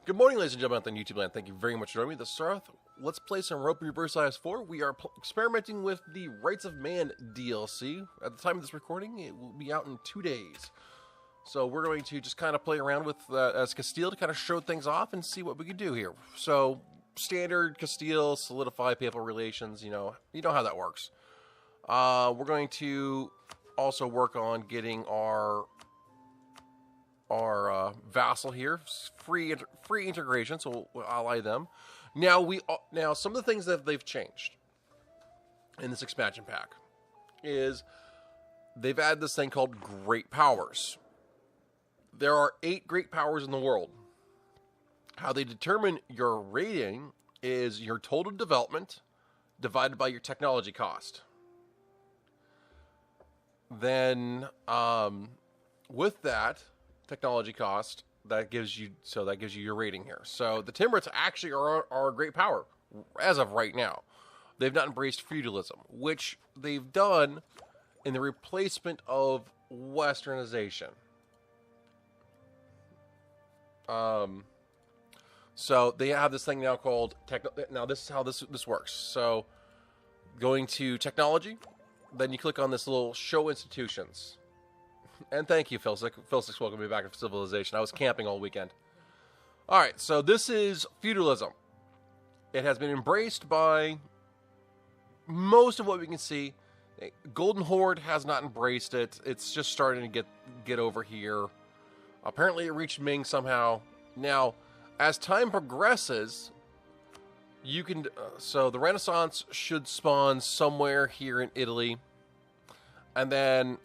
Good morning, ladies and gentlemen, out there on YouTube land. Thank you very much for joining me. TheCiroth. Let's play some Europa Universalis 4. We are experimenting with the Rights of Man DLC. At the time of this recording, it will be out in 2 days. So we're going to just kind of play around with as Castile to kind of show things off and see what we can do here. So standard Castile, solidify papal relations. You know how that works. We're going to also work on getting our vassal here, free integration, so we'll ally them. Now some of the things that they've changed in this expansion pack is they've added this thing called Great Powers. There are 8 great powers in the world. How they determine your rating is your total development divided by your technology cost. Then with that technology cost, that gives you your rating here. So the Timurids actually are a great power as of right now. They've not embraced feudalism, which they've done in the replacement of westernization. So they have this thing now called now this is how this works. So going to technology, then you click on this little show institutions. And thank you, Phil Six. Phil Six, welcome me back to Civilization. I was camping all weekend. All right, so this is feudalism. It has been embraced by most of what we can see. Golden Horde has not embraced it. It's just starting to get over here. Apparently, it reached Ming somehow. Now, as time progresses, you can. So the Renaissance should spawn somewhere here in Italy, and then.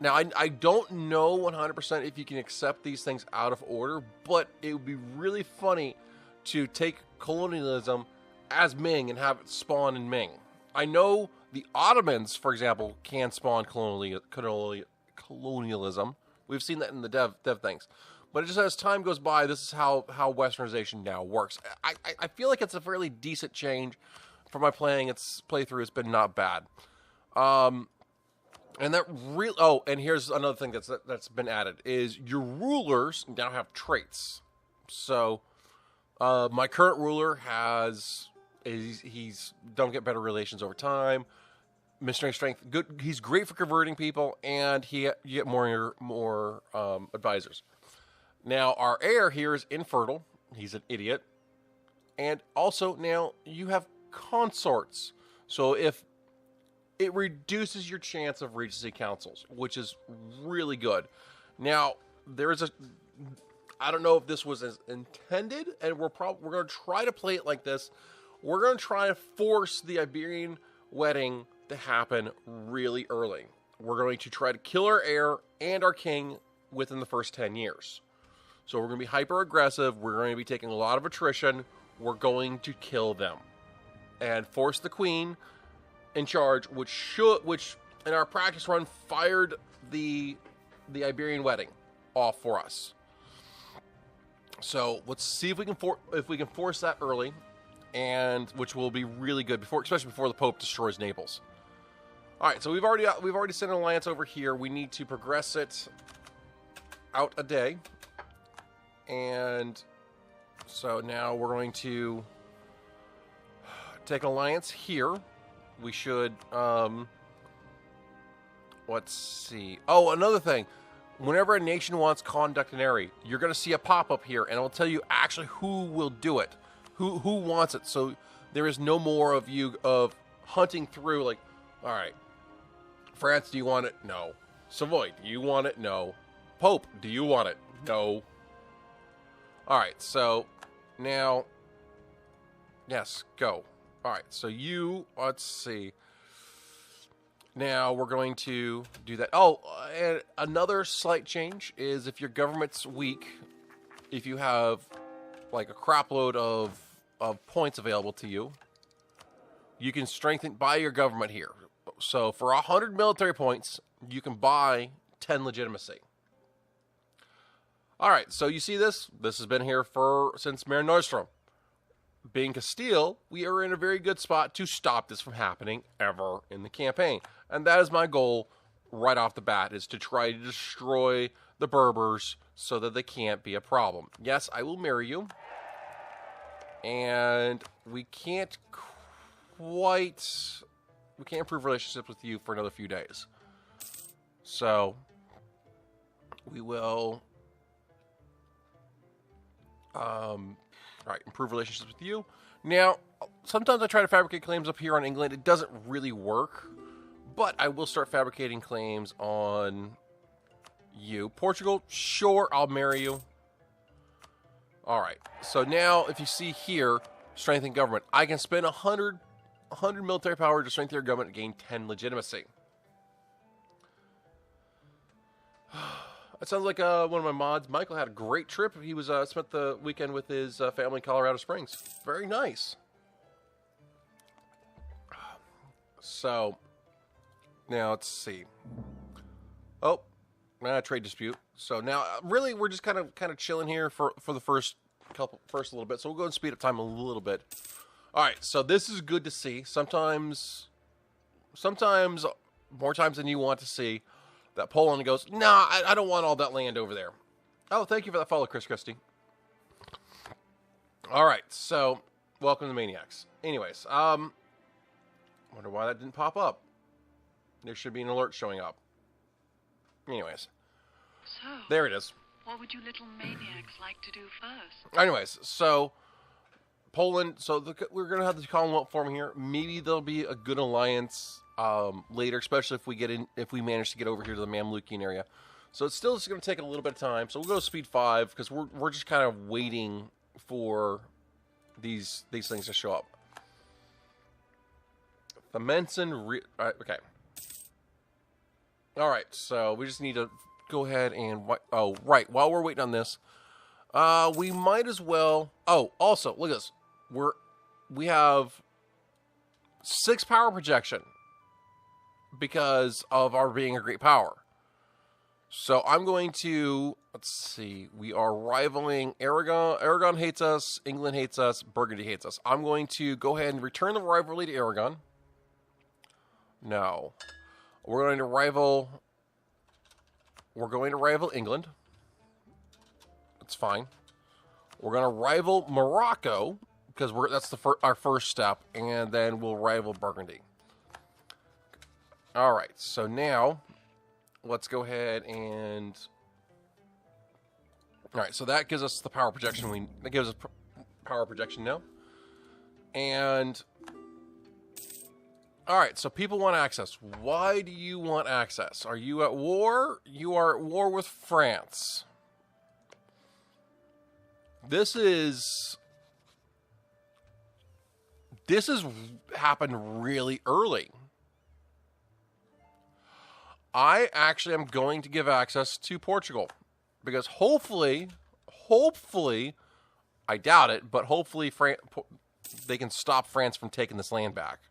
Now, I don't know 100% if you can accept these things out of order, but it would be really funny to take colonialism as Ming and have it spawn in Ming. I know the Ottomans, for example, can spawn colonialism. We've seen that in the dev things. But it just as time goes by, this is how westernization now works. I feel like it's a fairly decent change for my playthrough. It's been not bad. And that and here's another thing that's been added is your rulers now have traits. So my current ruler he's don't get better relations over time. Mystery strength good. He's great for converting people, and you get more advisors. Now our heir here is infertile. He's an idiot, and also now you have consorts. So if it reduces your chance of Regency councils, which is really good. Now, I don't know if this was as intended, and we're going to try to play it like this. We're going to try to force the Iberian wedding to happen really early. We're going to try to kill our heir and our king within the first 10 years. So we're going to be hyper aggressive. We're going to be taking a lot of attrition. We're going to kill them and force the queen in charge, which in our practice run fired the Iberian wedding off for us. So let's see if we can force that early, and which will be really good especially before the Pope destroys Naples. All right, so we've already sent an alliance over here. We need to progress it out a day, and so now we're going to take an alliance here. We should, let's see. Oh, another thing. Whenever a nation wants conductinary, you're going to see a pop-up here, and it'll tell you actually who will do it, who wants it. So there is no more of hunting through, like, all right, France, do you want it? No. Savoy, do you want it? No. Pope, do you want it? No. All right, so now, yes, go. All right, so let's see. Now we're going to do that. Oh, and another slight change is if your government's weak, if you have like a crap load of points available to you, you can buy your government here. So for 100 military points, you can buy 10 legitimacy. All right, so you see this? This has been here since Mare Nostrum. Being Castile, we are in a very good spot to stop this from happening ever in the campaign. And that is my goal right off the bat, is to try to destroy the Berbers so that they can't be a problem. Yes, I will marry you. And we can't improve relationships with you for another few days. So we will improve relationships with you. Now, sometimes I try to fabricate claims up here on England. It doesn't really work, but I will start fabricating claims on you. Portugal, sure, I'll marry you. All right, so now if you see here, strengthen government, I can spend 100 military power to strengthen your government and gain 10 legitimacy. That sounds like one of my mods. Michael had a great trip. He was spent the weekend with his family in Colorado Springs. Very nice. So, now let's see. Oh, trade dispute. So now, really, we're just kind of chilling here for the first little bit. So we'll go and speed up time a little bit. All right. So this is good to see. Sometimes more times than you want to see, that Poland goes, nah, I don't want all that land over there. Oh, thank you for that follow, Chris Christie. All right. So welcome to Maniacs. Anyways, wonder why that didn't pop up. There should be an alert showing up. Anyways. So, there it is. What would you little maniacs like to do first? Anyways, so Poland. So we're gonna have the Commonwealth form here. Maybe there'll be a good alliance later, especially if we manage to get over here to the Mamlukian area. So it's still just gonna take a little bit of time. So we'll go to speed 5 because we're just kind of waiting for these things to show up. The Mensen. Okay. All right. So we just need to go ahead and while we're waiting on this, we might as well. Oh, also look at this. We have 6 power projection because of our being a great power. So I'm going to, let's see, we are rivaling Aragon. Aragon hates us, England hates us, Burgundy hates us. I'm going to go ahead and return the rivalry to Aragon. No. We're going to rival England. That's fine. We're going to rival Morocco because that's our first step, and then we'll rival Burgundy. All right. So now, let's go ahead and. All right. So that gives us the power projection. That gives us power projection now, and. All right, so people want access. Why do you want access? Are you at war? You are at war with France. This is happened really early. I actually am going to give access to Portugal because hopefully, I doubt it, but hopefully they can stop France from taking this land back.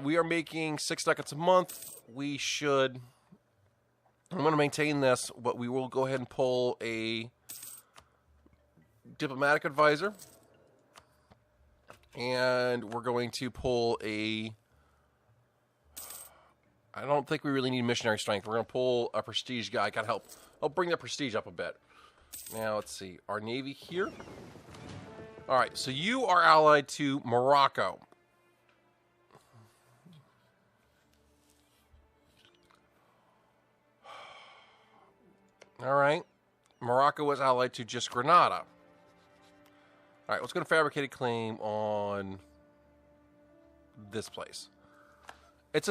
We are making 6 ducats a month. I'm going to maintain this, but we will go ahead and pull a diplomatic advisor. And we're going to pull I don't think we really need missionary strength. We're going to pull a prestige guy. Kind of help bring the prestige up a bit. Now, let's see. Our navy here. All right, so you are allied to Morocco. All right. Morocco was allied to just Granada. All right, let's go to fabricate a claim on this place. It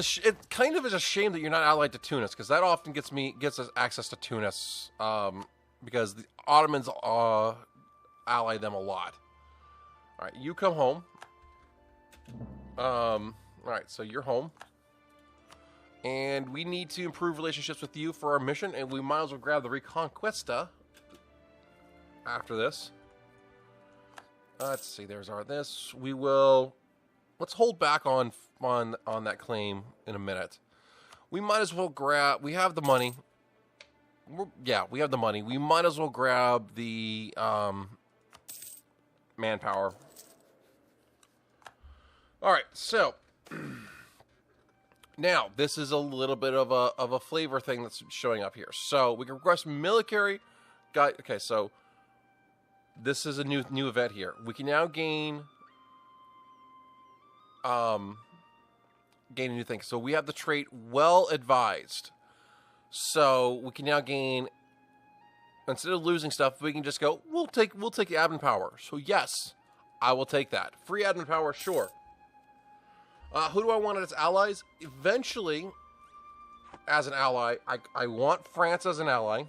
kind of is a shame that you're not allied to Tunis, because that often gets us access to Tunis, because the Ottomans ally them a lot. All right, you come home. All right, so you're home. And we need to improve relationships with you for our mission, and we might as well grab the Reconquista after this. Let's see, there's this. Let's hold back on that claim in a minute. We might as well we have the money. We have the money. We might as well grab the manpower. All right, so Now, this is a little bit of a flavor thing that's showing up here. So we can request military guide. Okay, so this is a new event here. We can now gain a new thing. So we have the trait well advised. So we can now gain, instead of losing stuff, we can just go, we'll take the admin power. So yes, I will take that. Free admin power, sure. Who do I want as allies? Eventually, as an ally, I want France as an ally.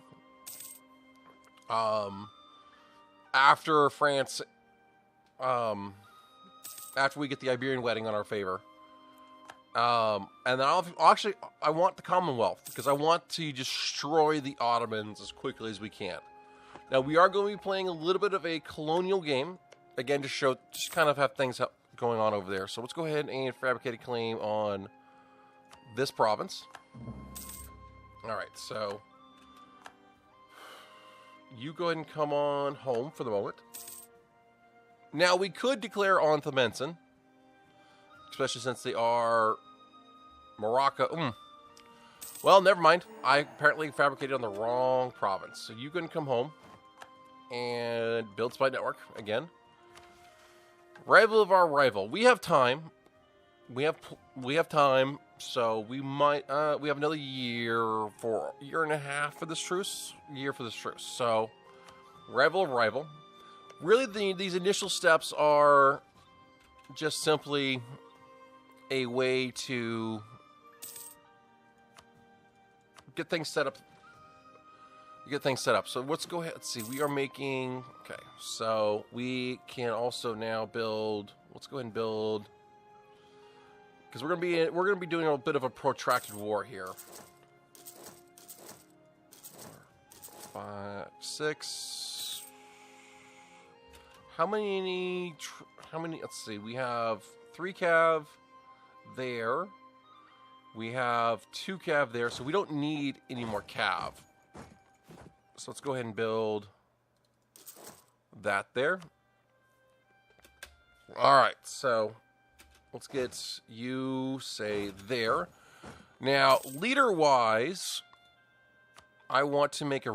After France, after we get the Iberian wedding on our favor. And then I want the Commonwealth, because I want to destroy the Ottomans as quickly as we can. Now, we are going to be playing a little bit of a colonial game, again, to show, just kind of have things going on over there. So let's go ahead and fabricate a claim on this province. All right, so you go ahead and come on home for the moment. Now, we could declare on Themenson, especially since they are Morocco. Well, never mind. I apparently fabricated on the wrong province. So you can come home and build spy network again. Rival of our rival. We have time. We have time. So we might. We have another year and a half for this truce. So rival of rival. Really, these initial steps are just simply a way to get things set up. So let's go ahead. Let's see. We are making. Okay. So we can also now build. Let's go ahead and build, because we're gonna be doing a bit of a protracted war here. 4, 5, 6. How many? Let's see. We have 3 cav there. We have 2 cav there, so we don't need any more cav. So let's go ahead and build that there. All right, so let's get you, say, there. Now, leader-wise, I want to make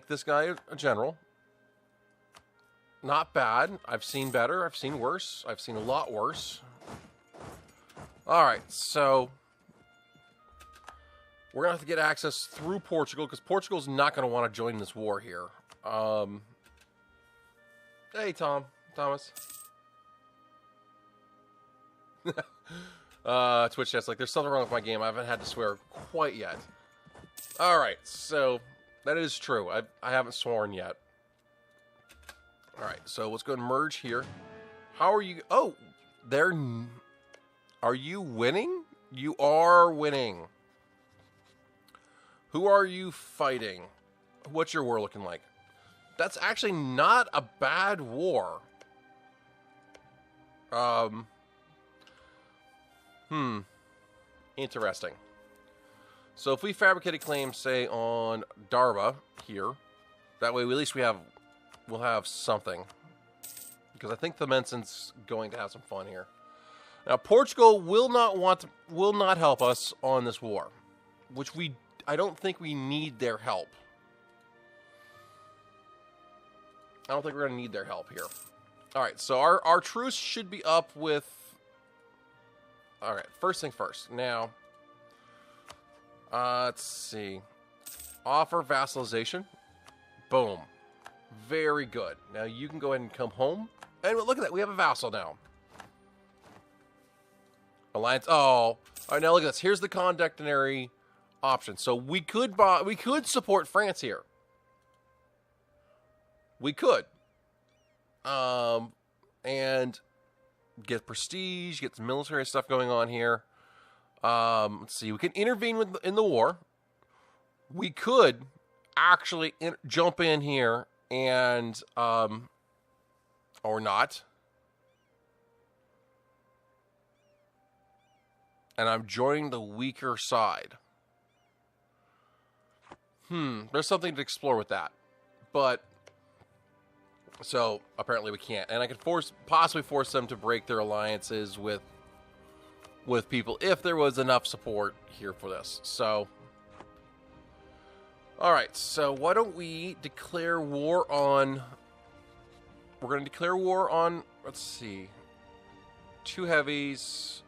this guy a general. Not bad. I've seen better. I've seen worse. I've seen a lot worse. All right, so we're going to have to get access through Portugal, because Portugal's not going to want to join this war here. Hey, Thomas. Twitch chat's like, there's something wrong with my game. I haven't had to swear quite yet. All right, so that is true. I haven't sworn yet. All right, so let's go and merge here. How are you? Oh, are you winning? You are winning. Who are you fighting? What's your war looking like? That's actually not a bad war. Interesting. So if we fabricate a claim, say, on Darba here, that way at least we'll have something. Because I think the Menson's going to have some fun here. Now, Portugal will not help us on this war, which I don't think we need their help. I don't think we're going to need their help here. All right, so our truce should be up with... All right, first thing first. Now, let's see. Offer vassalization. Boom. Very good. Now you can go ahead and come home. And look at that. We have a vassal now. Alliance. Oh. All right, now look at this. Here's the conductionary option. So we could support France here. We could. And get prestige, get some military stuff going on here. Let's see. We can intervene in the war. We could actually jump in here and, or not. And I'm joining the weaker side. There's something to explore with that. But, so, apparently we can't. And I could possibly force them to break their alliances with with people if there was enough support here for this. So, all right. So why don't we declare war on? We're going to declare war on. Let's see. 2 heavies,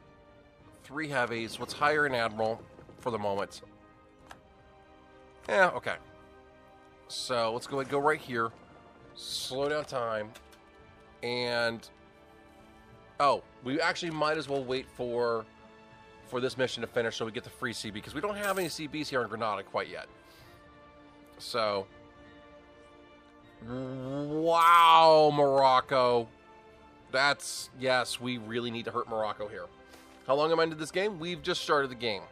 3 heavies. Let's hire an admiral for the moment. Yeah. Okay. So let's go right here. Slow down time. And we actually might as well wait for this mission to finish so we get the free CB, because we don't have any CBs here in Granada quite yet. So, wow, Morocco. Yes, we really need to hurt Morocco here. How long am I into this game? We've just started the game.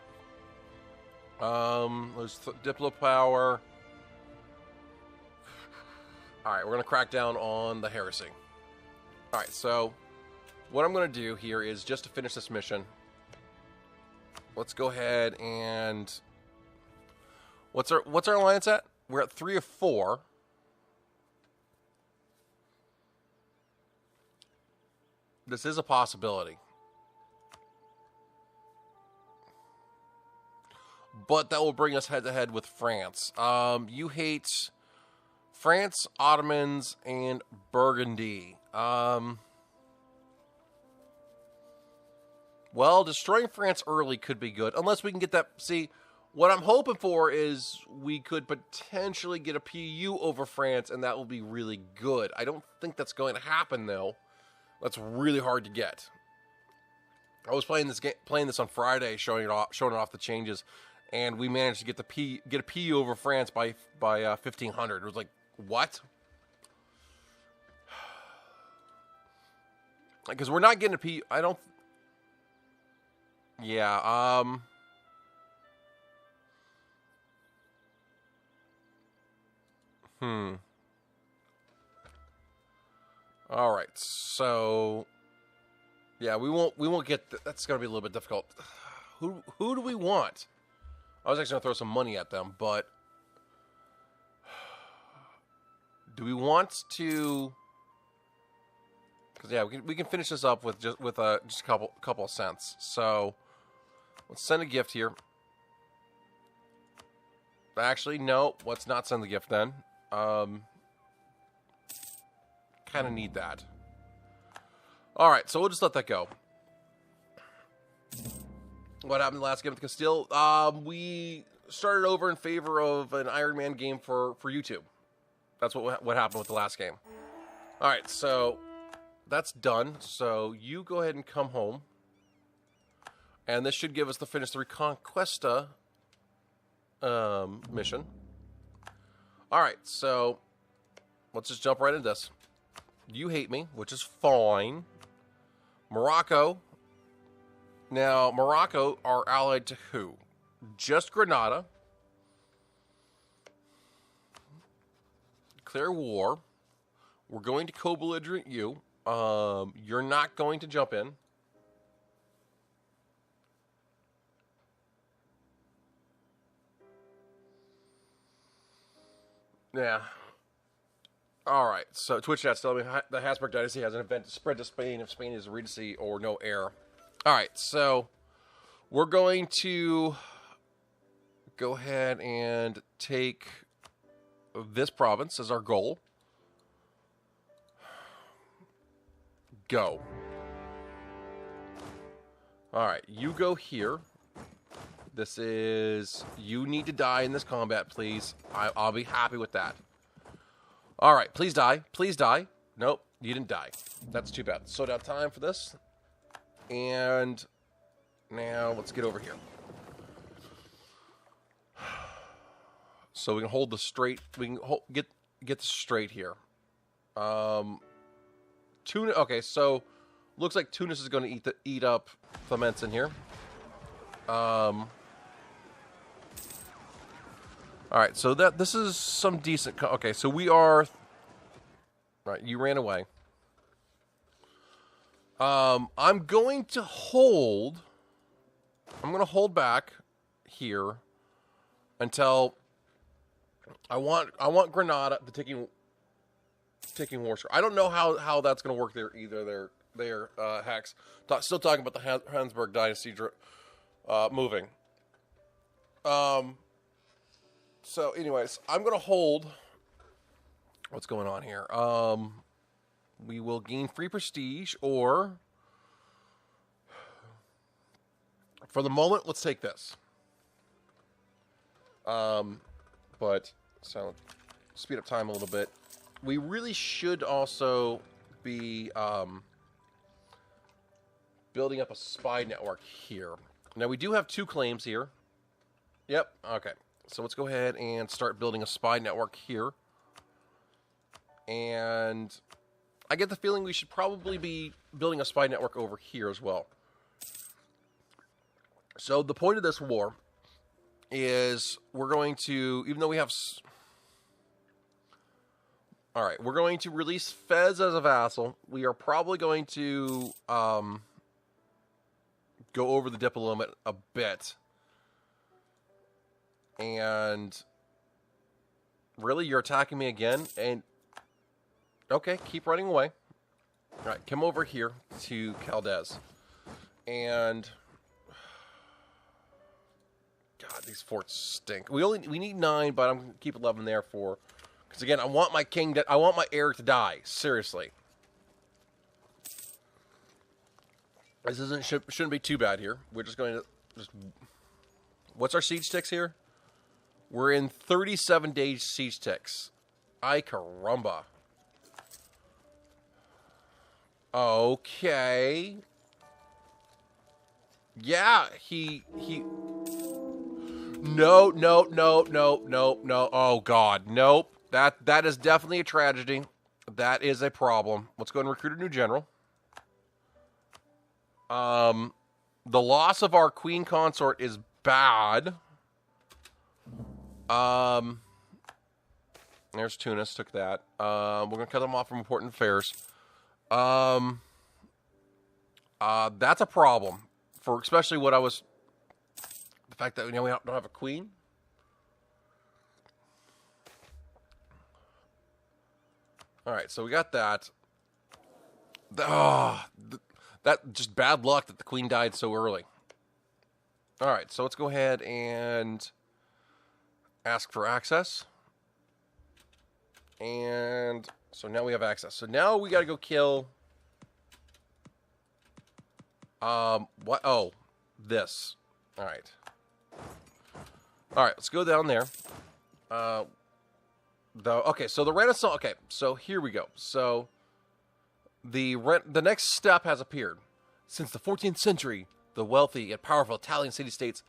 There's Diplo power. Alright, we're going to crack down on the heresy. Alright, so what I'm going to do here is, just to finish this mission, let's go ahead and... What's our alliance at? We're at 3 of 4. This is a possibility. But that will bring us head-to-head with France. You hate France, Ottomans, and Burgundy. Well, destroying France early could be good, unless we can get that... See, what I'm hoping for is we could potentially get a PU over France, and that will be really good. I don't think that's going to happen, though. That's really hard to get. I was playing this on Friday, showing off the changes, and we managed to get a PU over France by 1,500. It was like, what? Because we're not getting a PU. I don't... Yeah, All right, so yeah, we won't get that's going to be a little bit difficult. Who do we want? I was actually going to throw some money at them, but do we want to? Because yeah, we can finish this up with just a couple of cents. So let's send a gift here. Actually, no. Let's not send the gift then. Kind of need that. All right, so we'll just let that go. What happened last game with Castile? We started over in favor of an Iron Man game for YouTube. That's what happened with the last game. All right, so that's done. So you go ahead and come home, and this should give us the finish the Reconquista mission. All right, so let's just jump right into this. You hate me, which is fine. Morocco. Now, Morocco are allied to who? Just Granada. Declare war. We're going to co-belligerent you. You're not going to jump in. Yeah. All right. So Twitch chat's telling me the Habsburg dynasty has an event to spread to Spain if Spain is regency or no heir. All right. So we're going to go ahead and take this province as our goal. Go. All right. You go here. This is... You need to die in this combat, please. I'll be happy with that. All right, please die. Please die. Nope, you didn't die. That's too bad. So down time for this. And now let's get over here. So we can hold the straight. We can get the straight here. Tunis. Okay, so looks like Tunis is going to eat up Clements in here. All right, so this is some decent... Okay, so we are... Right, you ran away. I'm going to hold... I'm going to hold back here until... I want Granada, the ticking war score. I don't know how that's going to work there either. there, Hex. Still talking about the Habsburg dynasty moving. So, anyways, I'm going to hold... What's going on here? We will gain free prestige, or... For the moment, let's take this. But, so, speed up time a little bit. We really should also be building up a spy network here. Now, we do have 2 claims here. Yep, okay. So let's go ahead and start building a spy network here. And I get the feeling we should probably be building a spy network over here as well. So the point of this war is we're going to, even though we have... Alright, we're going to release Fez as a vassal. We are probably going to go over the diplo limit a bit. And really, you're attacking me again? And okay, keep running away. Alright, come over here to Caldez. And God, these forts stink. We need 9, but I'm gonna keep 11 there for... Because again, I want my I want my heir to die. Seriously. This shouldn't be too bad here. We're just going to what's our siege ticks here? We're in 37 days siege ticks. Ay caramba. Okay. Yeah, he No. Oh God, nope. That is definitely a tragedy. That is a problem. Let's go and recruit a new general. The loss of our queen consort is bad. There's Tunis, took that. We're gonna cut them off from important affairs. That's a problem for especially what I was. The fact that we don't have a queen. All right, so we got that. That just bad luck that the queen died so early. All right, so let's go ahead and ask for access. And so now we have access. So now we got to go kill... what? Oh, this. All right. All right, let's go down there. Okay, so the Renaissance... Okay, so here we go. So the next step has appeared. Since the 14th century, the wealthy and powerful Italian city-states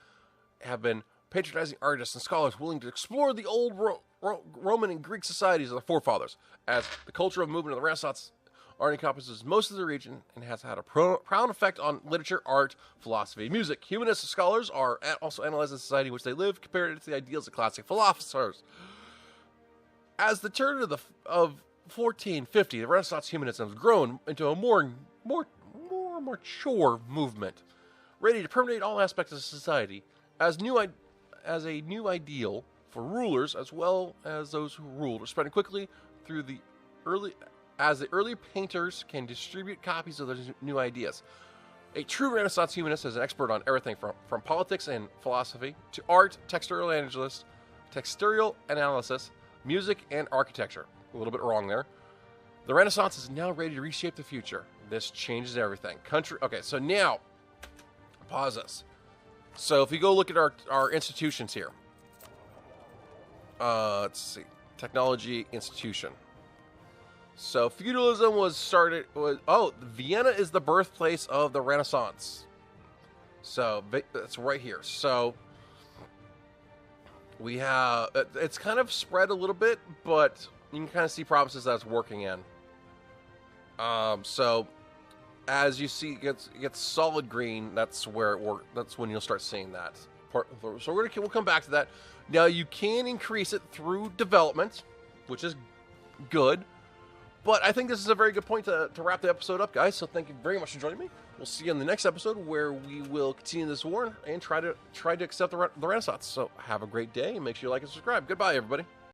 have been patronizing artists and scholars willing to explore the old Roman and Greek societies of their forefathers. As the cultural movement of the Renaissance art encompasses most of the region and has had a profound effect on literature, art, philosophy, music. Humanist scholars are also analyzing the society in which they live, compared it to the ideals of classic philosophers. As the turn of 1450, the Renaissance humanism has grown into a more mature movement, ready to permeate all aspects of society as a new ideal for rulers as well as those who ruled, are spreading quickly through the early painters can distribute copies of those new ideas. A true Renaissance humanist is an expert on everything from politics and philosophy to art, textual analysis, music, and architecture. A little bit wrong there. The Renaissance is now ready to reshape the future. This changes everything. Okay, so now, pause this. So if you go look at our institutions here. Let's see. Technology institution. So feudalism Vienna is the birthplace of the Renaissance. So that's right here. So we have, it's kind of spread a little bit, but you can kind of see provinces that's working in. So as you see, it gets solid green. That's where that's when you'll start seeing that. So we'll come back to that. Now you can increase it through development, which is good. But I think this is a very good point to wrap the episode up, guys. So thank you very much for joining me. We'll see you in the next episode where we will continue this war and try to accept the Renaissance. So have a great day and make sure you like and subscribe. Goodbye, everybody.